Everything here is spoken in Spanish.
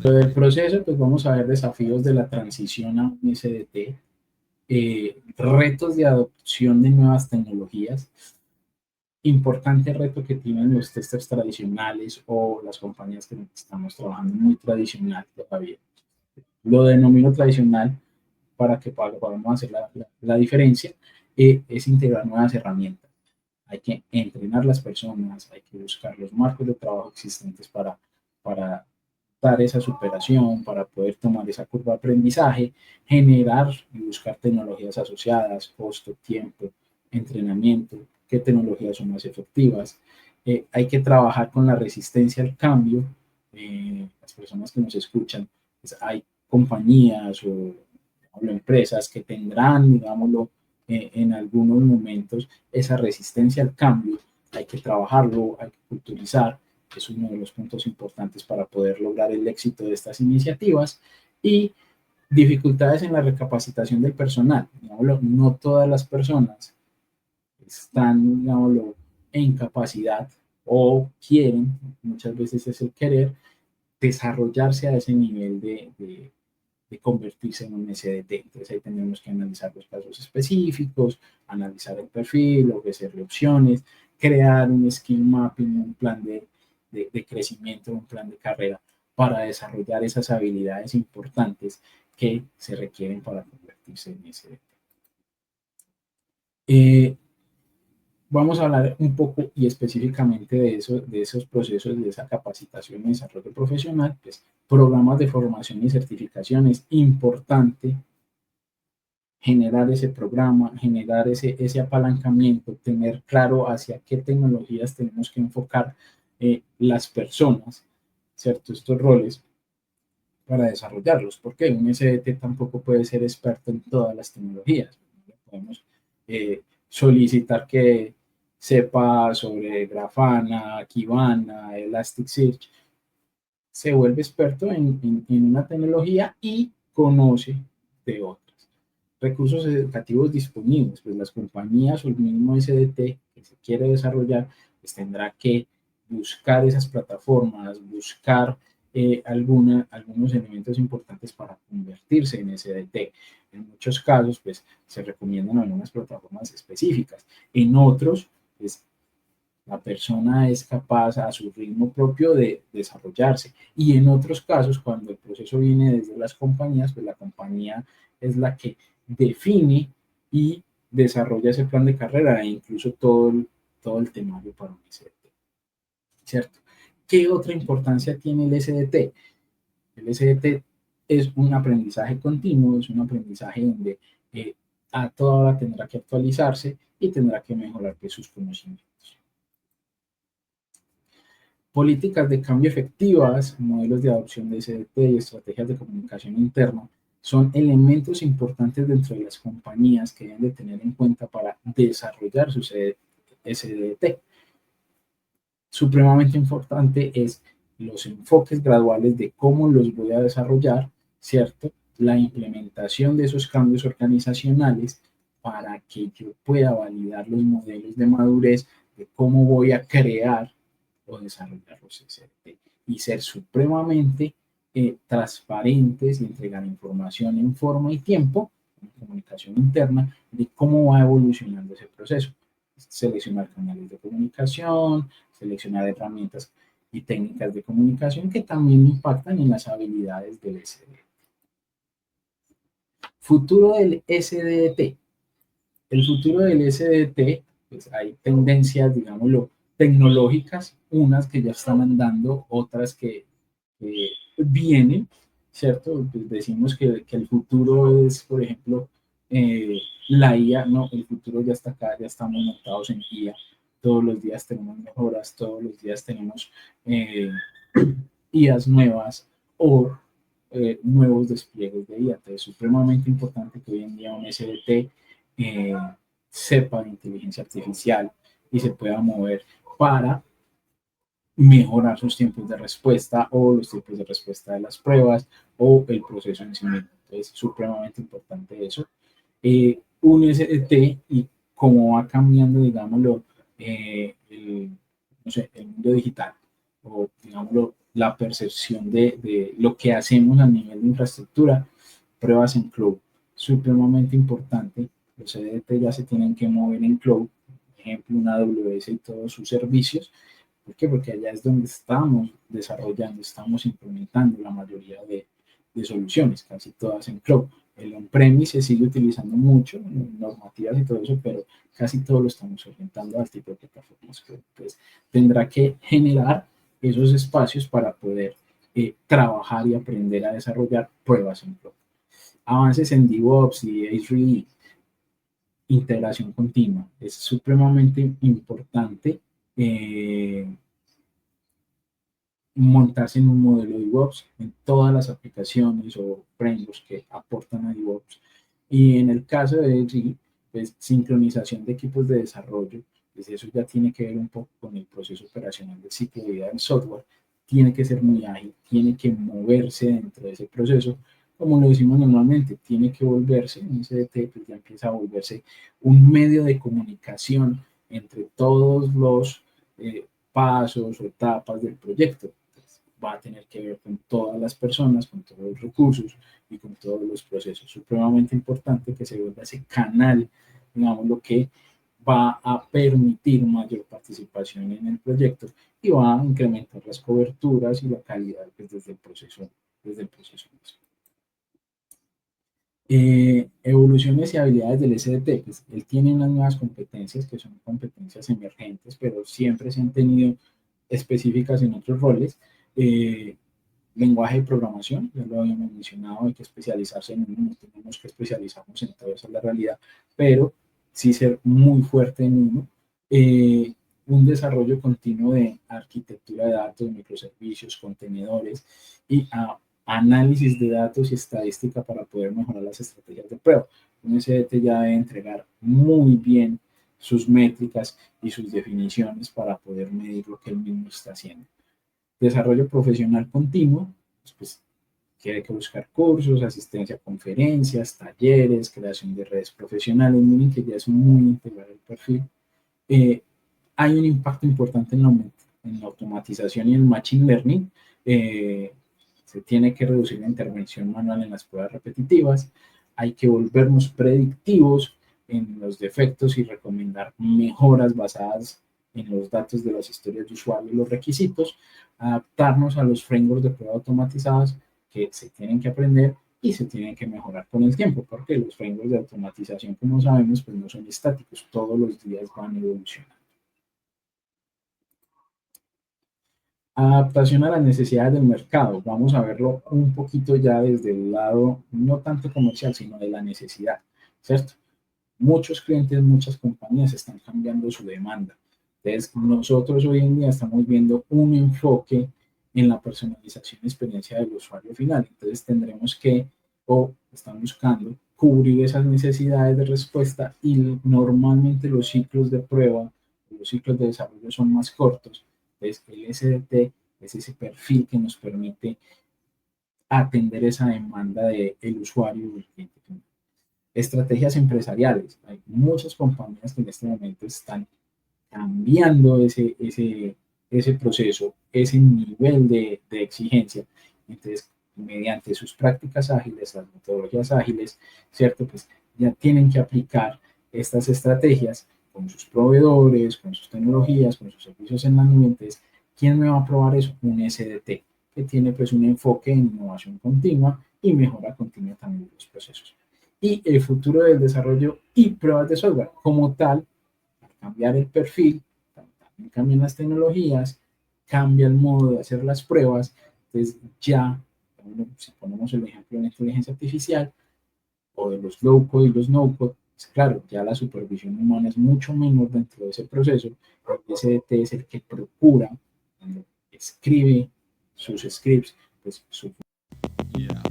Dentro del proceso, pues vamos a ver desafíos de la transición a un SDT, retos de adopción de nuevas tecnologías, importante reto que tienen los testers tradicionales o las compañías que estamos trabajando muy tradicional todavía. Lo denomino tradicional para que podamos hacer la diferencia, es integrar nuevas herramientas. Hay que entrenar las personas, hay que buscar los marcos de trabajo existentes para dar esa superación, para poder tomar esa curva de aprendizaje, generar y buscar tecnologías asociadas, costo, tiempo, entrenamiento, qué tecnologías son más efectivas. Hay que trabajar con la resistencia al cambio. Las personas que nos escuchan, pues hay compañías o empresas que tendrán, digámoslo, en algunos momentos esa resistencia al cambio. Hay que trabajarlo, hay que culturizar, es uno de los puntos importantes para poder lograr el éxito de estas iniciativas. Y dificultades en la recapacitación del personal. Digámoslo, no todas las personas están, digámoslo, en capacidad o quieren, muchas veces es el querer, desarrollarse a ese nivel de convertirse en un SDT. Entonces ahí tenemos que analizar los casos específicos, analizar el perfil, ofrecerle opciones, crear un skill mapping, un plan de crecimiento, un plan de carrera para desarrollar esas habilidades importantes que se requieren para convertirse en SDT. Vamos a hablar un poco y específicamente de eso, de esos procesos, de esa capacitación y desarrollo profesional, pues programas de formación y certificación. Es importante generar ese programa, generar ese apalancamiento, tener claro hacia qué tecnologías tenemos que enfocar las personas, ¿cierto? Estos roles para desarrollarlos, porque un SDT tampoco puede ser experto en todas las tecnologías. No podemos solicitar que sepa sobre Grafana, Kibana, Elasticsearch. Se vuelve experto en una tecnología y conoce de otras. Recursos educativos disponibles, pues las compañías o el mismo SDT que se quiere desarrollar, pues tendrá que buscar esas plataformas, buscar algunos elementos importantes para convertirse en SDT. En muchos casos, pues se recomiendan algunas plataformas específicas. En otros, pues la persona es capaz a su ritmo propio de desarrollarse. Y en otros casos, cuando el proceso viene desde las compañías, pues la compañía es la que define y desarrolla ese plan de carrera e incluso todo el temario para un SDT. ¿Cierto? ¿Qué otra importancia tiene el SDT? El SDT es un aprendizaje continuo, es un aprendizaje donde a toda hora tendrá que actualizarse y tendrá que mejorar sus conocimientos. Políticas de cambio efectivas, modelos de adopción de SDT y estrategias de comunicación interna son elementos importantes dentro de las compañías que deben de tener en cuenta para desarrollar su SDT. Supremamente importante es los enfoques graduales de cómo los voy a desarrollar, ¿cierto? La implementación de esos cambios organizacionales para que yo pueda validar los modelos de madurez de cómo voy a crear o desarrollar los SDT y ser supremamente transparentes y entregar información en forma y tiempo, en comunicación interna, de cómo va evolucionando ese proceso. Seleccionar canales de comunicación, seleccionar herramientas y técnicas de comunicación que también impactan en las habilidades del SDT. Futuro del SDT. El futuro del SDT, pues hay tendencias, digámoslo, tecnológicas, unas que ya están andando, otras que vienen, ¿cierto? Pues decimos que el futuro es, por ejemplo, la IA, no, el futuro ya está acá, ya estamos montados en IA, todos los días tenemos mejoras, todos los días tenemos IAs nuevas o nuevos despliegues de IA. Entonces, es supremamente importante que hoy en día un SDT sepa de inteligencia artificial y se pueda mover para mejorar sus tiempos de respuesta o los tiempos de respuesta de las pruebas o el proceso en sí mismo. Entonces, es supremamente importante eso. Un SDT y cómo va cambiando, digámoslo, no sé, el mundo digital o, digámoslo, la percepción de lo que hacemos a nivel de infraestructura, pruebas en cloud, supremamente importante. Los CDT ya se tienen que mover en cloud, por ejemplo, una AWS y todos sus servicios. ¿Por qué? Porque allá es donde estamos desarrollando, estamos implementando la mayoría de soluciones, casi todas en cloud. El on-premise se sigue utilizando mucho, normativas y todo eso, pero casi todo lo estamos orientando al tipo de plataformas cloud. Entonces, tendrá que generar esos espacios para poder trabajar y aprender a desarrollar pruebas en cloud. Avances en DevOps y A3, integración continua. Es supremamente importante montarse en un modelo de DevOps en todas las aplicaciones o frameworks que aportan a DevOps. Y en el caso de A3, pues sincronización de equipos de desarrollo, pues eso ya tiene que ver un poco con el proceso operacional del ciclo de vida del software. Tiene que ser muy ágil, tiene que moverse dentro de ese proceso, como lo decimos normalmente, tiene que volverse, en SDT pues ya empieza a volverse un medio de comunicación entre todos los pasos o etapas del proyecto. Entonces, va a tener que ver con todas las personas, con todos los recursos y con todos los procesos. Supremamente importante que se vuelva ese canal, digamos, lo que va a permitir mayor participación en el proyecto y va a incrementar las coberturas y la calidad pues, desde el proceso mismo. Evoluciones y habilidades del SDT, pues él tiene unas nuevas competencias que son competencias emergentes, pero siempre se han tenido específicas en otros roles. Lenguaje de programación, ya lo habíamos mencionado, hay que especializarse en uno, no tenemos que especializarnos en todo, esa es la realidad, pero sí ser muy fuerte en uno. Un desarrollo continuo de arquitectura de datos, microservicios, contenedores y análisis de datos y estadística para poder mejorar las estrategias de prueba. Un SDT ya debe entregar muy bien sus métricas y sus definiciones para poder medir lo que él mismo está haciendo. Desarrollo profesional continuo, pues tiene que buscar cursos, asistencia a conferencias, talleres, creación de redes profesionales. Miren que ya es muy integral el perfil. Hay un impacto importante en la automatización y el machine learning. Se tiene que reducir la intervención manual en las pruebas repetitivas. Hay que volvernos predictivos en los defectos y recomendar mejoras basadas en los datos de las historias de usuario y los requisitos, adaptarnos a los frameworks de prueba automatizadas que se tienen que aprender y se tienen que mejorar con el tiempo, porque los frameworks de automatización, como sabemos, pues no son estáticos, todos los días van evolucionando. Adaptación a las necesidades del mercado. Vamos a verlo un poquito ya desde el lado, no tanto comercial, sino de la necesidad, ¿cierto? Muchos clientes, muchas compañías están cambiando su demanda. Entonces, nosotros hoy en día estamos viendo un enfoque en la personalización y experiencia del usuario final. Entonces, tendremos que, o están buscando, cubrir esas necesidades de respuesta y normalmente los ciclos de prueba, los ciclos de desarrollo son más cortos. Entonces, el SDT es ese perfil que nos permite atender esa demanda del usuario o el cliente final. Estrategias empresariales. Hay muchas compañías que en este momento están cambiando ese proceso, ese nivel de exigencia. Entonces, mediante sus prácticas ágiles, las metodologías ágiles, ¿cierto? Pues ya tienen que aplicar estas estrategias con sus proveedores, con sus tecnologías, con sus servicios en la nube. Entonces, ¿quién me va a probar eso? Un SDT, que tiene pues un enfoque en innovación continua y mejora continua también de los procesos. Y el futuro del desarrollo y pruebas de software, como tal, al cambiar el perfil, también cambian las tecnologías, cambia el modo de hacer las pruebas. Entonces, ya, si ponemos el ejemplo de la inteligencia artificial o de los low code y los no code, pues claro, ya la supervisión humana es mucho menor dentro de ese proceso. El SDT es el que procura, cuando escribe sus scripts, pues su... Yeah.